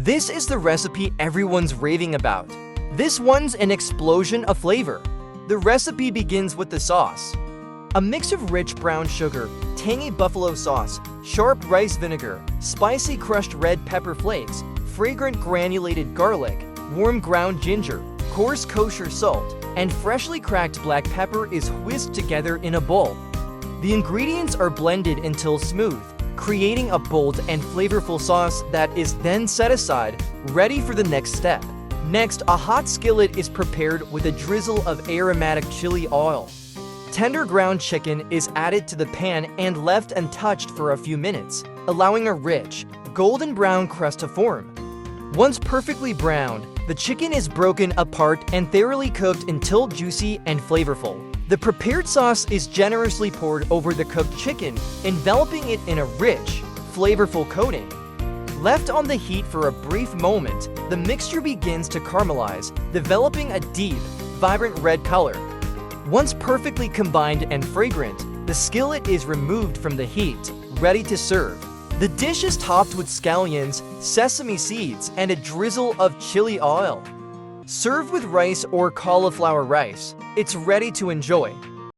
This is the recipe everyone's raving about. This one's an explosion of flavor. The recipe begins with the sauce. A mix of rich brown sugar, tangy buffalo sauce, sharp rice vinegar, spicy crushed red pepper flakes, fragrant granulated garlic, warm ground ginger, coarse kosher salt, and freshly cracked black pepper is whisked together in a bowl. The ingredients are blended until smooth, creating a bold and flavorful sauce that is then set aside, ready for the next step. Next, a hot skillet is prepared with a drizzle of aromatic chili oil. Tender ground chicken is added to the pan and left untouched for a few minutes, allowing a rich, golden brown crust to form. Once perfectly browned, the chicken is broken apart and thoroughly cooked until juicy and flavorful. The prepared sauce is generously poured over the cooked chicken, enveloping it in a rich, flavorful coating. Left on the heat for a brief moment, the mixture begins to caramelize, developing a deep, vibrant red color. Once perfectly combined and fragrant, the skillet is removed from the heat, ready to serve. The dish is topped with scallions, sesame seeds, and a drizzle of chili oil. Serve with rice or cauliflower rice. It's ready to enjoy.